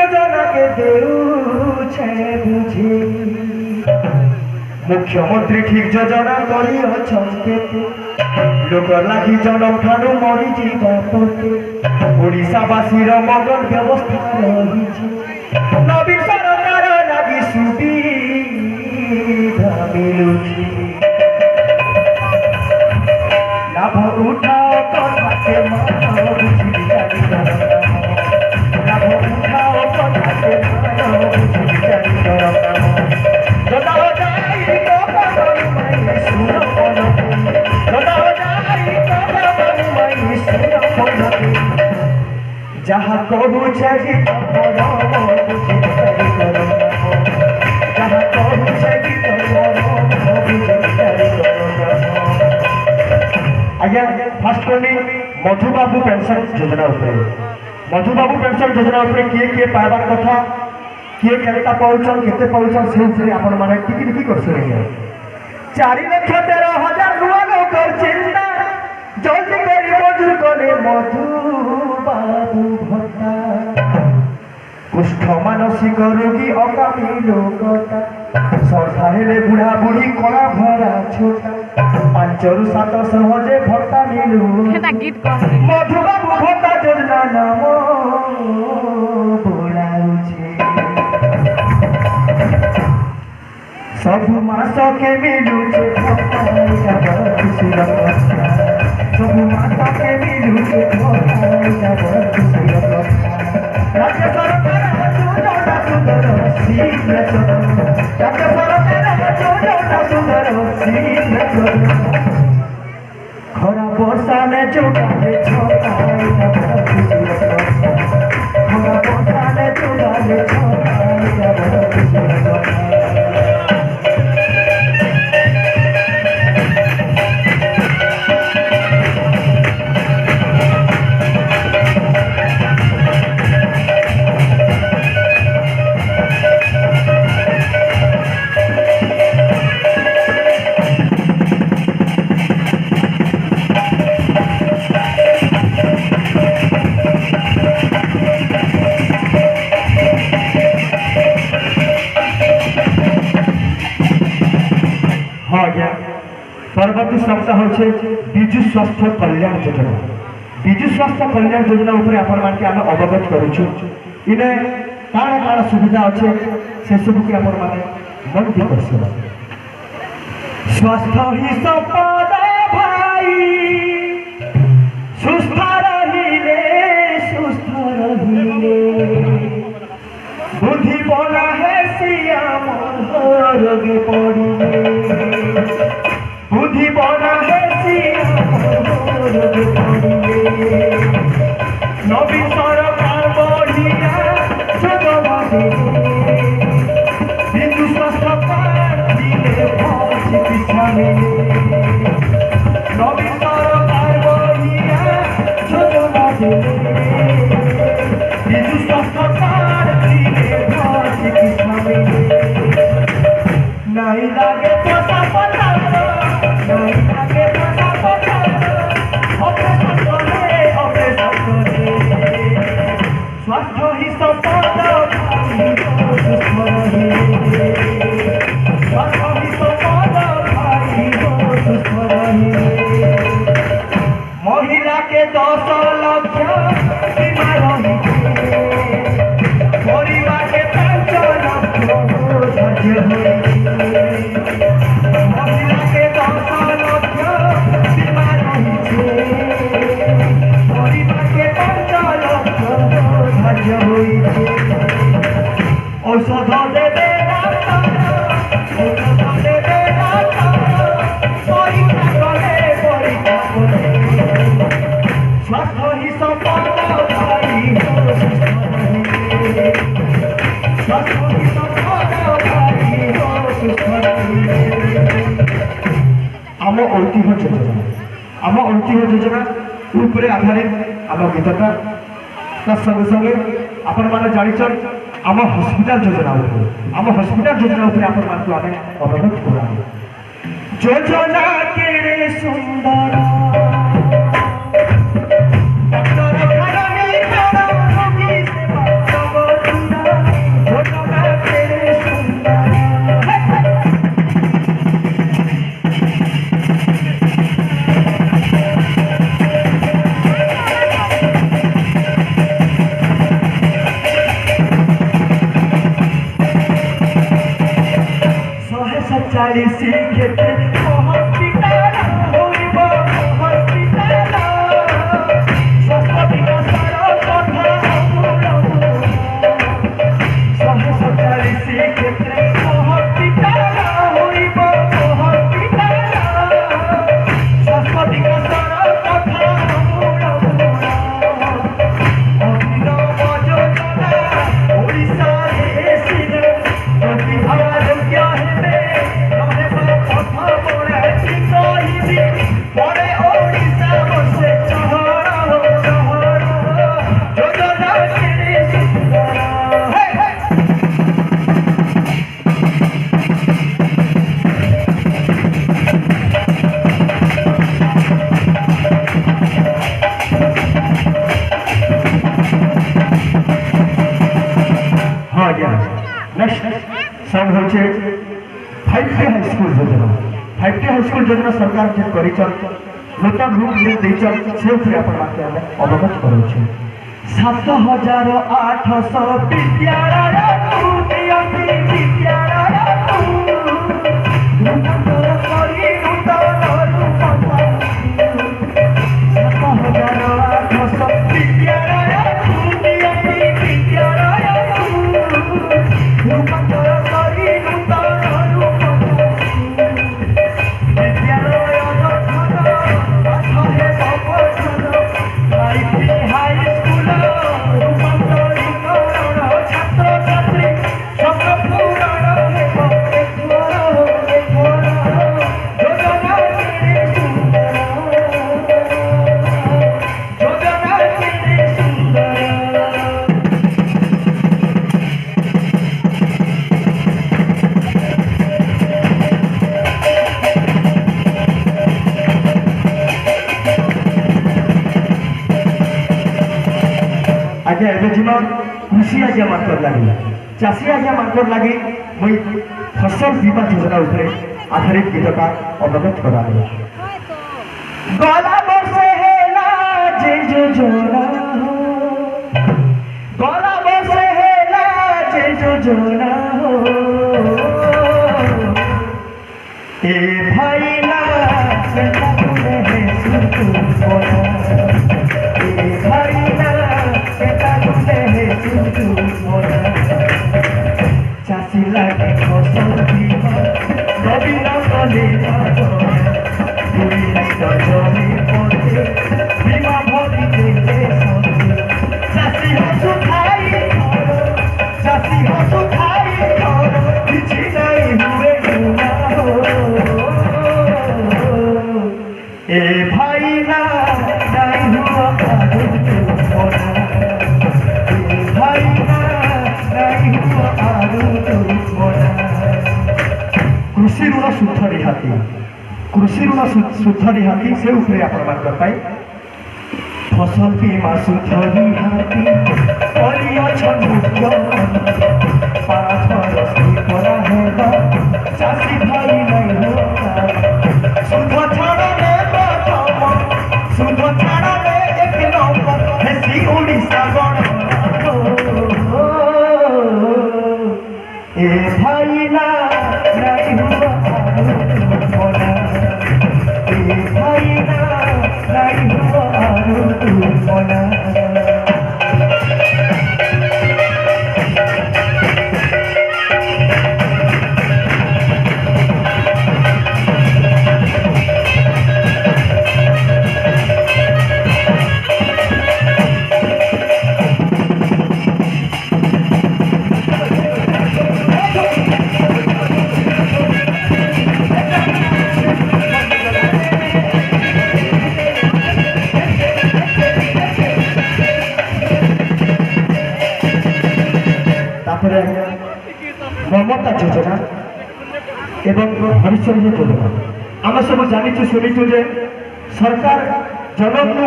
योजना के देउछे बुझी मुख्यमंत्री ठीक योजना करी अछंते लोक लागी जनम ठाणु मरी जीवा पते ओडिशावासी मंगल व्यवस्था रही नवीन सरकार लागी सुविधा मिलुची लाभ उठाओ कथा के मानो बुझी जारी लाभ उठाओ कथा के मानो बुझी जारी जताओ जाई तो करू मैं सुनो बोलो जताओ जाई तो करू मैं सुनो बोलो जहाँ कहू जागी तो करो बुझी जारी करो जहाँ कहू जागी तो करो बुझी जारी करो आज्ञा फास्ट करनी मधुबाबू पेंशन योजना मधुबाबू पेंशन योजना किए पाइबार कथा किए केता पाउछन केते पाउछन से आपण माने टिकी कर सुनिए 4,13,000 नुआ लोकर चिंता जल्दी करी मजूर कले मधुबाबू भत्ता कुष्ठ मानसिक रोगी अकामी लोकता सरधा हेले बुढ़ा बुढ़ी कला भरा छोटा 5 ରୁ 7 सहजे भत्ता मिलू मधुबाबू भत्ता योजना नाम बोलाउछे सब मास के मिलुछे भत्ता सब मास के मिलुछे भत्ता राज्य सरकार योजना सुंदर शीघ्र चलो राज्य सरकार योजना सुंदर शीघ्र चलो खरा वर्षा में जोड़े छोड़ाई खरा वर्षा में जोड़े परवर्ती सप्ताह होचे विजु स्वास्थ्य कल्याण योजना विजु स्वास्थ्य कल्याण योजना उपरे आपण मान के हम अवगत करूछु इने काना काना सुविधा अच्छे से सब के आपण माने मन दी करछो स्वास्थ्य ही संपद भाई सुस्थ रहिले बुद्धि बना है सिया रोगे पड़ी बुद्धि बना है नवीन सरकार बढ़िया हिंदू स्वास्थ्य चिकित्सा में नवीन सरकार बढ़िया हिंदू स्वास्थ्य चिकित्सा में नहीं लागे पैसा पता स्वास्थ्य ही संपद महिला के 10 लाख बीमा रही परिवार के 5 लाख महिला के 10 लाख बीमा रही परिवार के 5 लाख औषध देवे स्वास्थ्य ही संपद आम ऐतिह्य योजना उपरे आधारित आम गीतटा संगे संगे आपण माने जानिछन आम हॉस्पिटल योजना उपरे आपण मानकु आमे अवगत करा योजना केड़े सुंदर डॉक्टर 40 ক্ষেত্রে হসপিটাল হইব হসপিটাল স্বাস্থ্য বিকাশৰ কথা অমূল 140 ক্ষেত্রে হসপিটাল হইব হসপিটাল স্বাস্থ্য বিকাশৰ কথা অমূল অভিনব যোজনা ওড়িশাৰে এসিল যদি আৰোগ্য হেবে নহবা পথ পড়াইছি কহিবি পরে ওড়িশা বসে চহর চহর যোজনা কেড়ে সুন্দর हाँ आज्ञा नेक्स्ट सब होचे 5T हाई स्कूल योजना 5T हाई स्कूल योजना सरकार जे करिचन नूतन रूप जे दैचन से उपरे अपन माके हम अवगत करूछु 7800 विद्यालय उन्नति विद्यालय नूतन करी नूतन रूप 7800 विद्यालय उन्नति विद्यालय রূপান্তর করি নূতন রূপ বিদ্যালয় গঠন পাঠে অবচন 5T হাই স্কুল রূপান্তরীকরণ ছাত্র ছাত্রী স্বপ্ন পূরণ হেব যোজনা কেড়ে সুন্দর যোজনা কেড়ে সুন্দর आज्ञा एबे जीवन कृषि आज्ञा मार्कर लगी चाषी आज्ञा मार्कर लगी मुई फसल बीमा योजना उपरे आधारित गीतकार अवगत करा गला बसे हेला जे योजना हो गला बसे हेला जे योजना हो ए भाई ना बेटा तुने है सुतु बोला ए भाई ना बेटा तुने है सुतु बोला चासी लागे फसल बीमा रवि न कले दुई लाइट जमी पड़े बीमा भरी देले सते चासी हसु खाई चासी हसु खाई किछि नहीं हुए गुना हो ए भाई ना नहीं हुआ आदु मोना ए भाई ना नहीं हुआ आदु मोना कृषि ऋण शुद्ध रिहाती कृषि ऋण शुद्ध रिहाती से उपरे आपण मानकर पाई फसल बीमा शुद्ध रिहाती करियो छमुक्य 5 बरस की परा हेबा चासी भाई नहीं होता शुद्ध छाड़ा ले प्रथम शुद्ध छाड़ा ले एक नंबर हेसी ओडिशा गण ए भाई ना नहीं हुआ मोना ए भाई ना नहीं हुआ मोना ममता योजना एवं भविष्य योजना आम सब जानी शुणु जे सरकार जनक